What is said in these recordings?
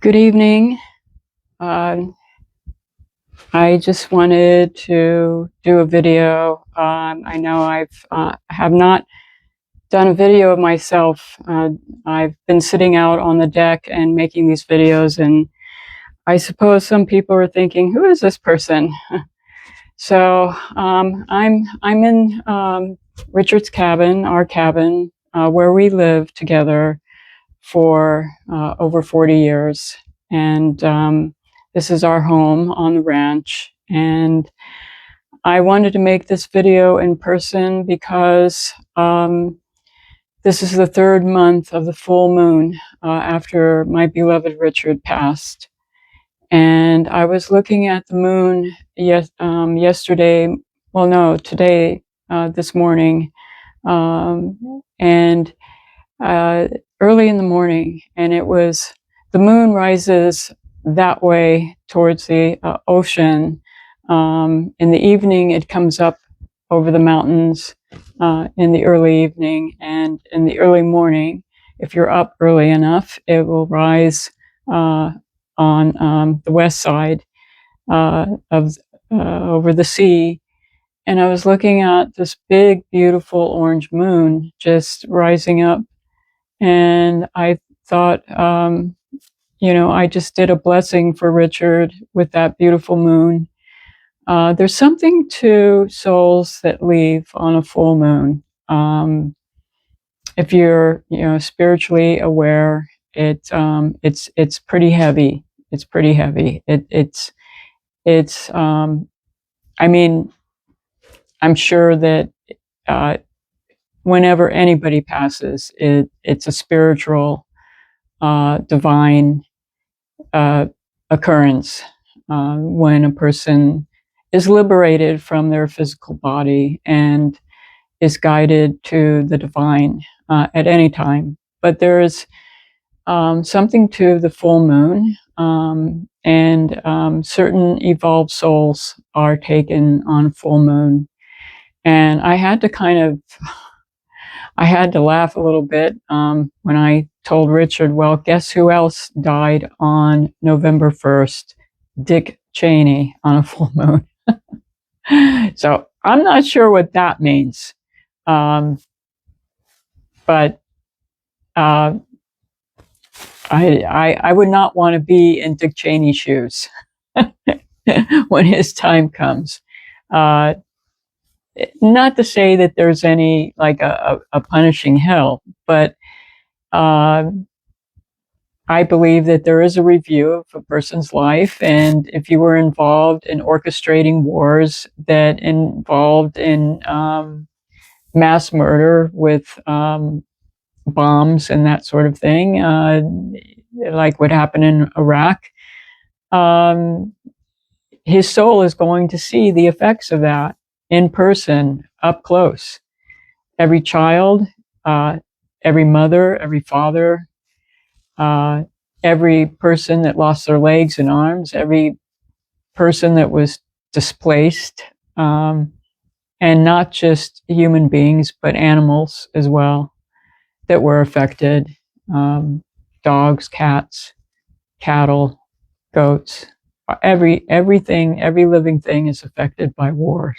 Good evening. Uh, I just wanted to do a video. I know have not done a video of myself. I've been sitting out on the deck and making these videos, and I suppose some people are thinking, "Who is this person?" So I'm in Richard's cabin, our cabin, where we live together for over 40 years. And this is our home on the ranch. And I wanted to make this video in person because this is the third month of the full moon after my beloved Richard passed. And I was looking at the moon yesterday, well, no, today, this morning, and early in the morning, and the moon rises that way towards the ocean. In the evening, it comes up over the mountains in the early evening, and in the early morning, if you're up early enough, it will rise on the west side of over the sea. And I was looking at this big, beautiful orange moon just rising up, and I thought, I just did a blessing for Richard with that beautiful moon. There's something to souls that leave on a full moon. If you're, spiritually aware, it's pretty heavy. It's pretty heavy. It's. I mean, I'm sure that whenever anybody passes, it's a spiritual, divine occurrence when a person is liberated from their physical body and is guided to the divine at any time. But there is something to the full moon, and certain evolved souls are taken on full moon. And I had to laugh a little bit when I told Richard, well, guess who else died on November 1st? Dick Cheney on a full moon. So I'm not sure what that means. But I would not want to be in Dick Cheney's shoes when his time comes. Not to say that there's any like a punishing hell, but I believe that there is a review of a person's life, and if you were involved in orchestrating wars that involved in mass murder with bombs and that sort of thing, like what happened in Iraq, his soul is going to see the effects of that in person, up close. Every child, every mother, every father, every person that lost their legs and arms, every person that was displaced, and not just human beings, but animals as well that were affected. Dogs, cats, cattle, goats, everything, every living thing is affected by wars.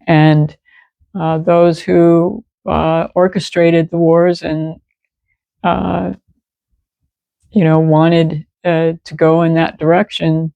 And those who orchestrated the wars and wanted to go in that direction,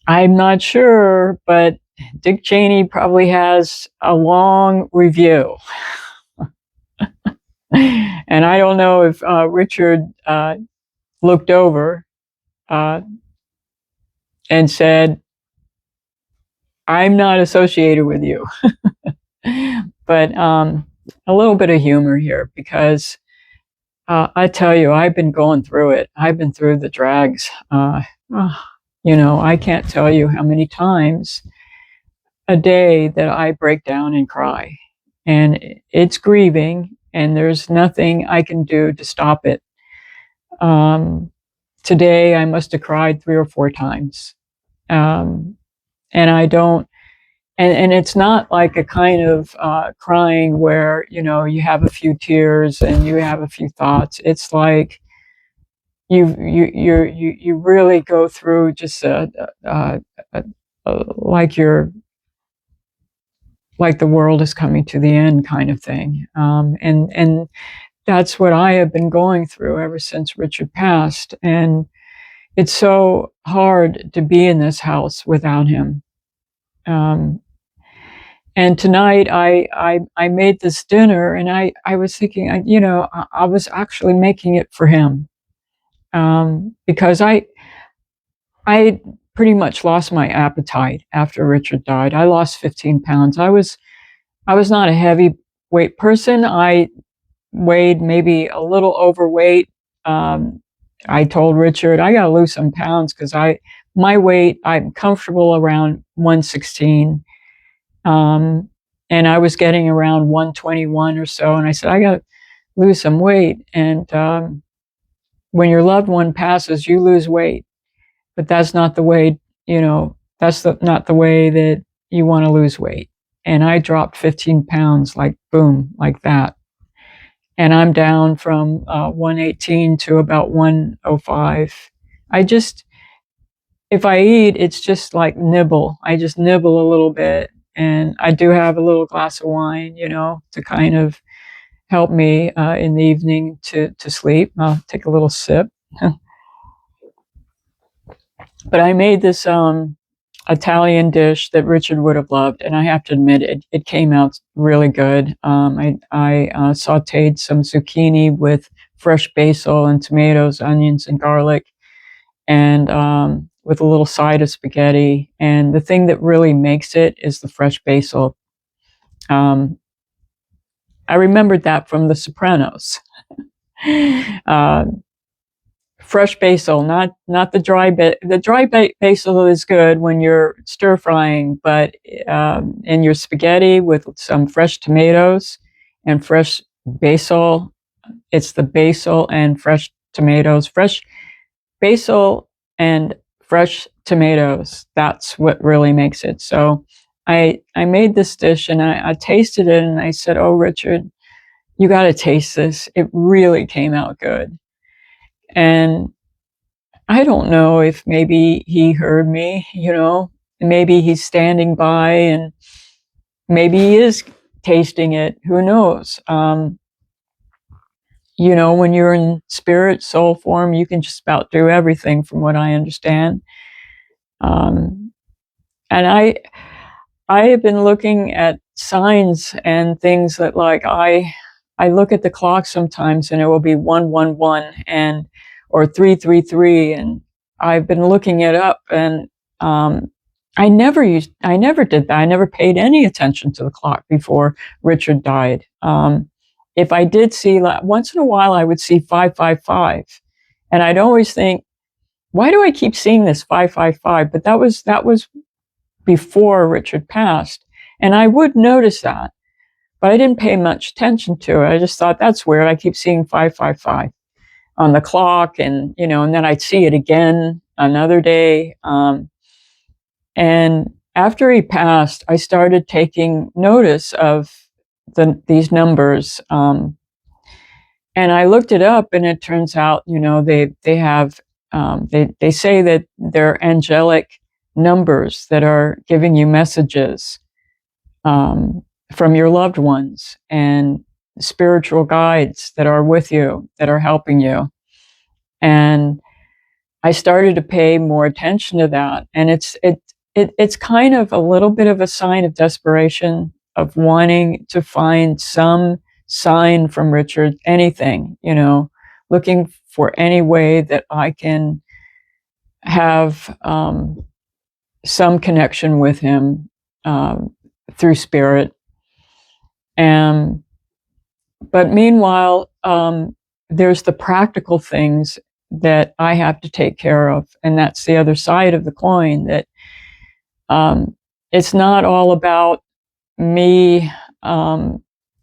I'm not sure, but Dick Cheney probably has a long review. And I don't know if Richard looked over and said, I'm not associated with you. But a little bit of humor here, because I tell you, I've been going through it. I've been through the drags. I can't tell you how many times a day that I break down and cry. And it's grieving, and there's nothing I can do to stop it. Today, I must have cried 3 or 4 times. And I don't, and it's not like a kind of crying where, you have a few tears and you have a few thoughts. It's like, you really go through just like like the world is coming to the end kind of thing. And that's what I have been going through ever since Richard passed. And it's so hard to be in this house without him. And tonight I made this dinner, and I was thinking, I was actually making it for him, because I pretty much lost my appetite after Richard died. I lost 15 pounds. I was not a heavyweight person. I weighed maybe a little overweight. I told Richard, I got to lose some pounds because my weight, I'm comfortable around 116. And I was getting around 121 or so. And I said, I got to lose some weight. And when your loved one passes, you lose weight. But that's not the way, not the way that you want to lose weight. And I dropped 15 pounds, like boom, like that. And I'm down from 118 to about 105. If I eat, it's just like nibble. I just nibble a little bit. And I do have a little glass of wine, to kind of help me in the evening to sleep. I'll take a little sip. But I made this Italian dish that Richard would have loved, and I have to admit, it came out really good. I sautéed some zucchini with fresh basil and tomatoes, onions, and garlic, and with a little side of spaghetti. And the thing that really makes it is the fresh basil. I remembered that from The Sopranos. Fresh basil, not the dry the dry basil is good when you're stir frying, but in your spaghetti with some fresh tomatoes and fresh basil, it's the basil and fresh tomatoes, fresh basil and fresh tomatoes. That's what really makes it. So I made this dish, and I tasted it, and I said, "Oh, Richard, you got to taste this. It really came out good." And I don't know if maybe he heard me, maybe he's standing by, and maybe he is tasting it. Who knows? When you're in spirit, soul form, you can just about do everything from what I understand. And I have been looking at signs and things that, like, I look at the clock sometimes, and it will be 111 or 333, and I've been looking it up, and I never did that. I never paid any attention to the clock before Richard died. If I did see, once in a while, I would see 555, and I'd always think, why do I keep seeing this 555? But that was before Richard passed, and I would notice that, but I didn't pay much attention to it. I just thought, that's weird. I keep seeing 555 on the clock, and and then I'd see it again another day. And after he passed, I started taking notice of these numbers, and I looked it up, and it turns out, they have they say that they're angelic numbers that are giving you messages from your loved ones, and spiritual guides that are with you, that are helping you. And I started to pay more attention to that, and it's kind of a little bit of a sign of desperation, of wanting to find some sign from Richard, anything, looking for any way that I can have some connection with him through spirit. But meanwhile, there's the practical things that I have to take care of, and that's the other side of the coin. That it's not all about me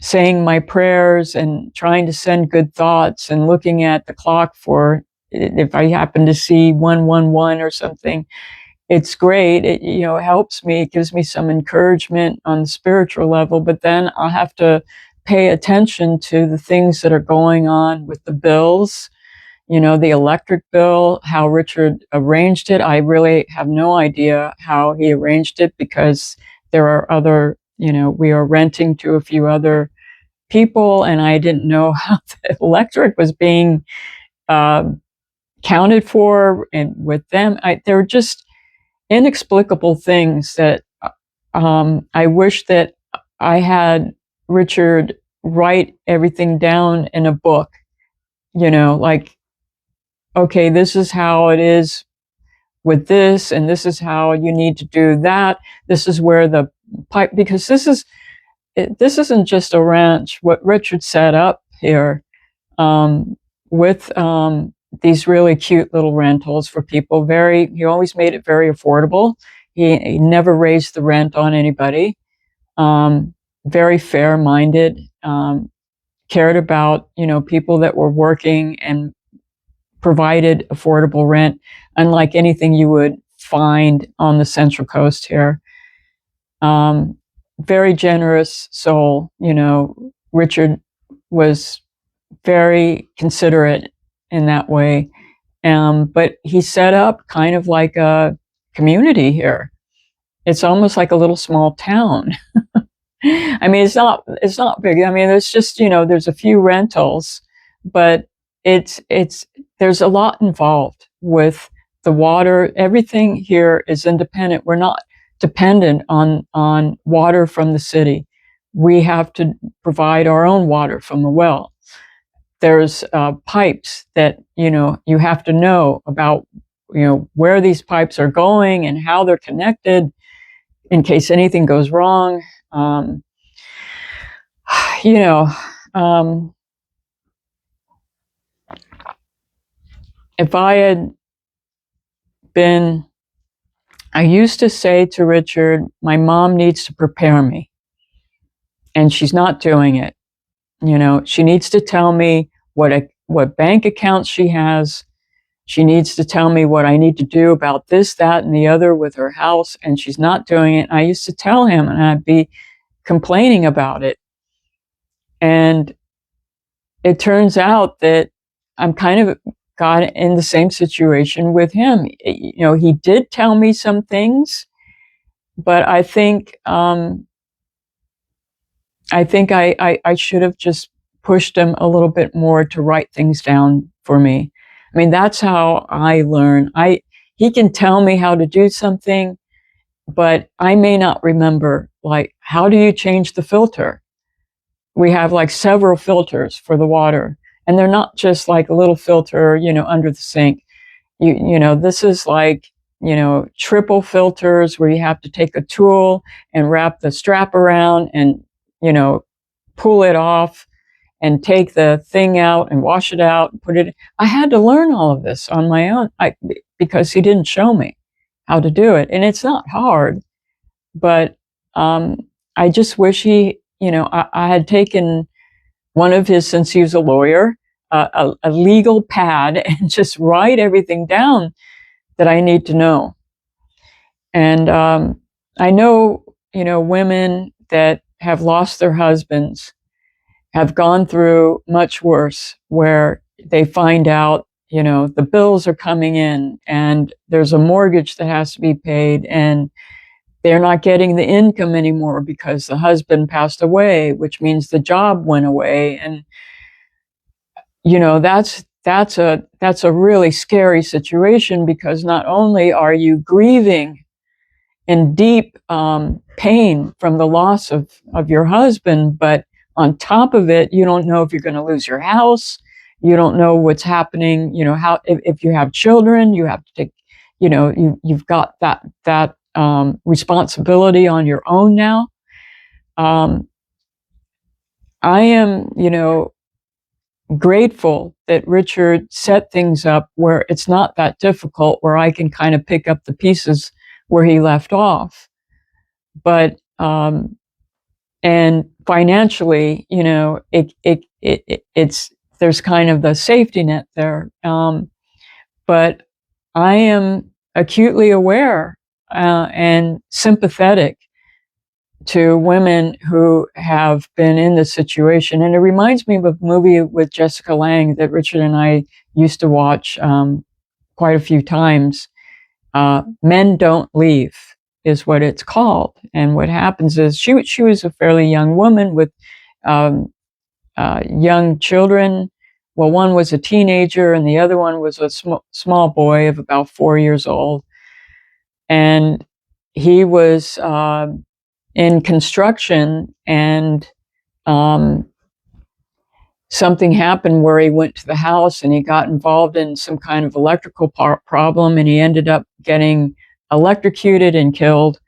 saying my prayers and trying to send good thoughts and looking at the clock for, if I happen to see 111 or something. It's great. It helps me. It gives me some encouragement on the spiritual level. But then I'll have to pay attention to the things that are going on with the bills, the electric bill, how Richard arranged it. I really have no idea how he arranged it, because there are other, we are renting to a few other people, and I didn't know how the electric was being counted for, and with them, there were just inexplicable things that I wish that I had Richard write everything down in a book, like, okay, this is how it is with this, and this is how you need to do that. This is where the pipe, because this isn't just a ranch. What Richard set up here, with these really cute little rentals for people. He always made it very affordable. He never raised the rent on anybody. Very fair-minded, cared about, people that were working, and provided affordable rent, unlike anything you would find on the Central Coast here. Very generous soul. Richard was very considerate in that way. But he set up kind of like a community here. It's almost like a little small town. I mean, it's not big. I mean, there's just, there's a few rentals, but there's a lot involved with the water. Everything here is independent. We're not dependent on water from the city. We have to provide our own water from the well. There's pipes that, you have to know about, where these pipes are going and how they're connected in case anything goes wrong. If I had been, I used to say to Richard, my mom needs to prepare me, and she's not doing it. She needs to tell me what bank accounts she has. She needs to tell me what I need to do about this, that, and the other with her house, and she's not doing it. And I used to tell him, and I'd be complaining about it. And it turns out that I'm kind of got in the same situation with him. He did tell me some things, but I think I should have just pushed him a little bit more to write things down for me. I mean, that's how I learn. He can tell me how to do something, but I may not remember, like, how do you change the filter? We have like several filters for the water, and they're not just like a little filter, under the sink. This is like, triple filters where you have to take a tool and wrap the strap around and, pull it off and take the thing out and wash it out and put it. I had to learn all of this on my own, because he didn't show me how to do it. And it's not hard, but I just wish he, I had taken one of his, since he was a lawyer, a legal pad, and just write everything down that I need to know. And I know, women that have lost their husbands have gone through much worse, where they find out, the bills are coming in, and there's a mortgage that has to be paid, and they're not getting the income anymore because the husband passed away, which means the job went away. And, that's a really scary situation, because not only are you grieving in deep pain from the loss of your husband, but on top of it, you don't know if you're going to lose your house. You don't know what's happening. How, if you have children, you have to take, you've got that responsibility on your own now. I am, grateful that Richard set things up where it's not that difficult, where I can kind of pick up the pieces where he left off. But and financially, it's there's kind of the safety net there. But I am acutely aware and sympathetic to women who have been in this situation. And it reminds me of a movie with Jessica Lange that Richard and I used to watch quite a few times. Men Don't Leave is what it's called. And what happens is she was a fairly young woman with young children. Well, one was a teenager and the other one was a small boy of about 4 years old. And he was in construction, and something happened where he went to the house and he got involved in some kind of electrical problem, and he ended up getting electrocuted and killed.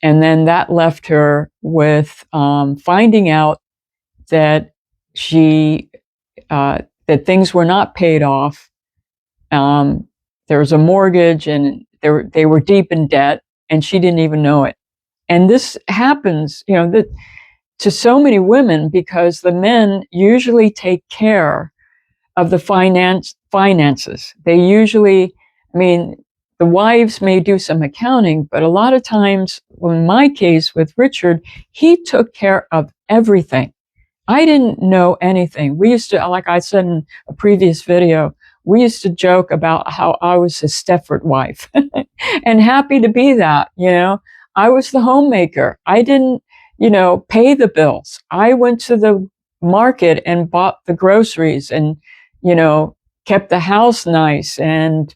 And then that left her with finding out that that things were not paid off. There was a mortgage, and they were deep in debt, and she didn't even know it. And this happens, to so many women, because the men usually take care of the finances. They usually, the wives may do some accounting, but a lot of times, in my case with Richard, he took care of everything. I didn't know anything. We used to, like I said in a previous video, we used to joke about how I was a Stefford wife and happy to be that, I was the homemaker. I didn't, pay the bills. I went to the market and bought the groceries and, kept the house nice and,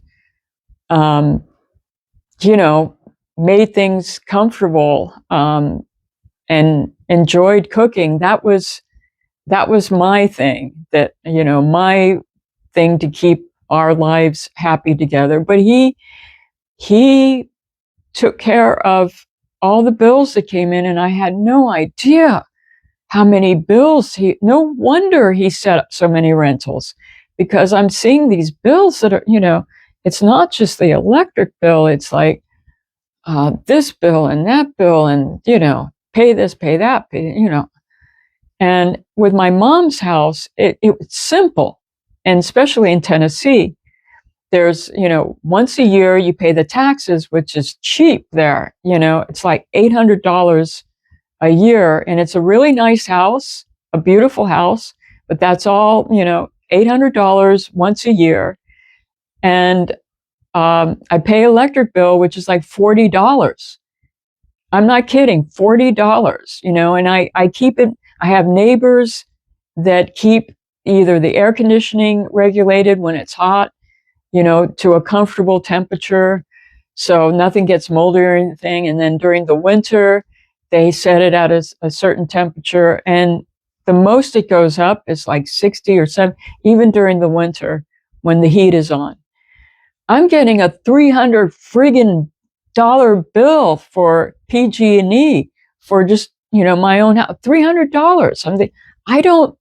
made things comfortable, and enjoyed cooking. That was my thing, my thing to keep our lives happy together. But he took care of all the bills that came in, and I had no idea how many bills no wonder he set up so many rentals, because I'm seeing these bills that are, it's not just the electric bill, it's like this bill and that bill, and, pay this, pay that, And with my mom's house, it was simple, and especially in Tennessee, there's, once a year you pay the taxes, which is cheap there. It's like $800 a year, and it's a really nice house, a beautiful house, but that's all, $800 once a year. And I pay electric bill, which is like $40. I'm not kidding, $40, and I keep it. I have neighbors that keep either the air conditioning regulated when it's hot, to a comfortable temperature, so nothing gets moldy or anything. And then during the winter, they set it at a certain temperature. And the most it goes up is like 60 or 70, even during the winter when the heat is on. I'm getting a $300 friggin' bill for PG&E for just, my own house. $300. I don't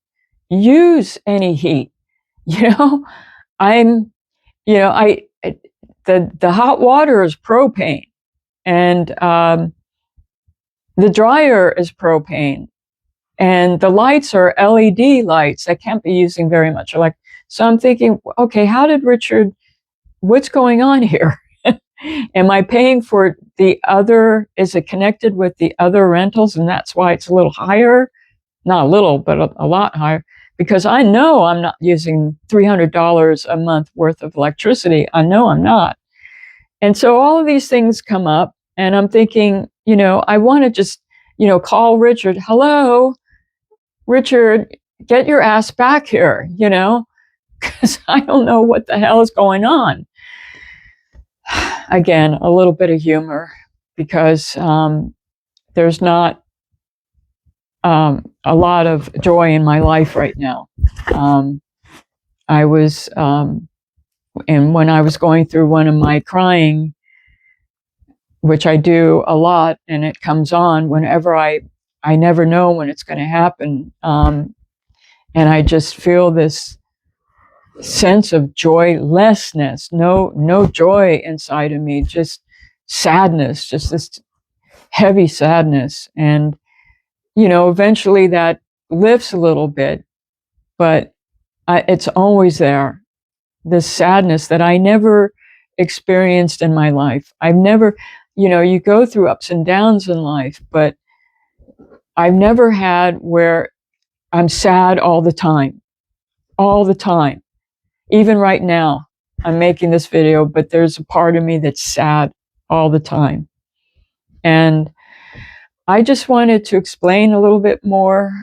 use any heat. I'm, the hot water is propane, and the dryer is propane, and the lights are LED lights that can't be using very much. So I'm thinking, okay, what's going on here? Am I paying for is it connected with the other rentals, and that's why it's a little higher? Not a little, but a lot higher, because I know I'm not using $300 a month worth of electricity. I know I'm not. And so all of these things come up, and I'm thinking, I want to just, call Richard. Hello, Richard, get your ass back here, because I don't know what the hell is going on. Again, a little bit of humor, because there's not a lot of joy in my life right now. I was, and when I was going through one of my crying, which I do a lot, and it comes on whenever I never know when it's going to happen. And I just feel this sense of joylessness, no joy inside of me, just sadness, just this heavy sadness. And, eventually that lifts a little bit, but it's always there. This sadness that I never experienced in my life. I've never, you go through ups and downs in life, but I've never had where I'm sad all the time. All the time. Even right now, I'm making this video, but there's a part of me that's sad all the time. And I just wanted to explain a little bit more,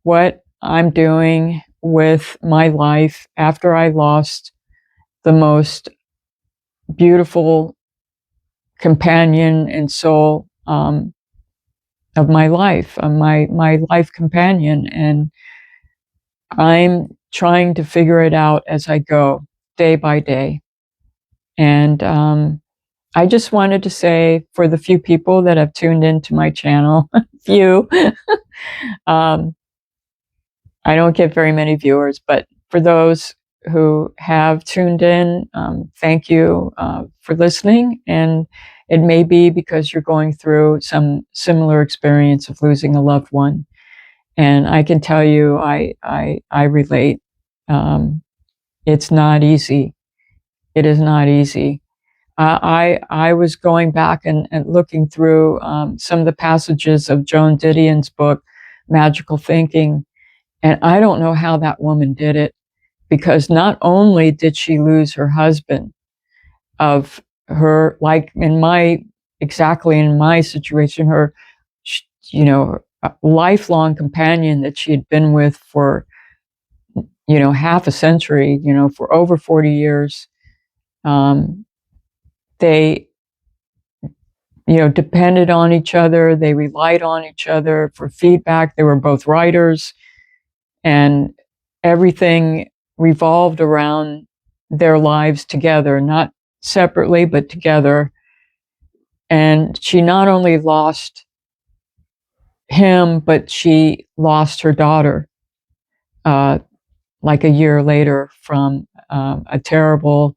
what I'm doing with my life after I lost the most beautiful companion and soul of my life, my life companion. And I'm trying to figure it out as I go, day by day. And I just wanted to say, for the few people that have tuned into my channel, few, I don't get very many viewers, but for those who have tuned in, thank you for listening. And it may be because you're going through some similar experience of losing a loved one. And I can tell you, I relate. It's not easy. It is not easy. I was going back and looking through some of the passages of Joan Didion's book, Magical Thinking, and I don't know how that woman did it, because not only did she lose her husband, of her, like exactly in my situation, her, lifelong companion that she had been with for, half a century, for over 40 years. They, depended on each other. They relied on each other for feedback. They were both writers, and everything revolved around their lives together, not separately, but together. And she not only lost him, but she lost her daughter, like a year later, from a terrible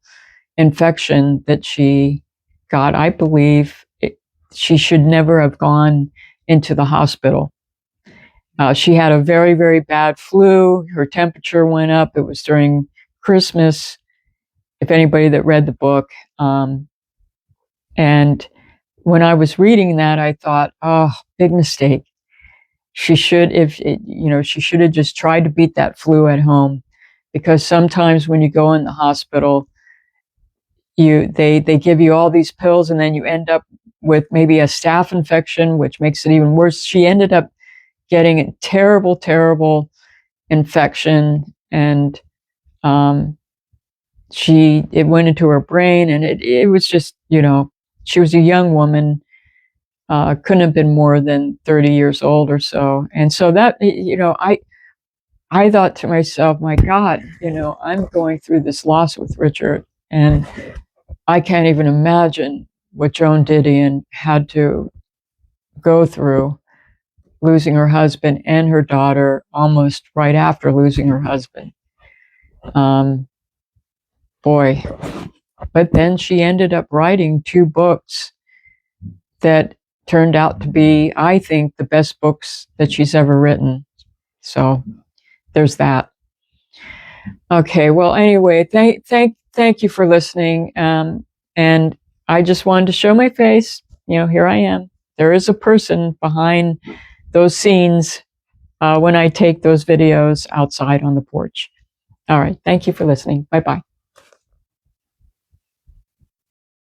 infection that she got. I believe she should never have gone into the hospital. She had a very, very bad flu. Her temperature went up. It was during Christmas, if anybody that read the book. And when I was reading that, I thought, oh, big mistake. She should have just tried to beat that flu at home, because sometimes when you go in the hospital, they give you all these pills, and then you end up with maybe a staph infection, which makes it even worse. She ended up getting a terrible, terrible infection, and it went into her brain, and it was just, she was a young woman, couldn't have been more than 30 years old or so. And so that, I thought to myself, my God, I'm going through this loss with Richard, and I can't even imagine what Joan Didion had to go through, losing her husband and her daughter almost right after losing her husband. Boy. But then she ended up writing 2 books that turned out to be, I think, the best books that she's ever written. So there's that. Okay, well, anyway, thank you for listening. And I just wanted to show my face. Here I am. There is a person behind those scenes when I take those videos outside on the porch. All right, thank you for listening. Bye-bye.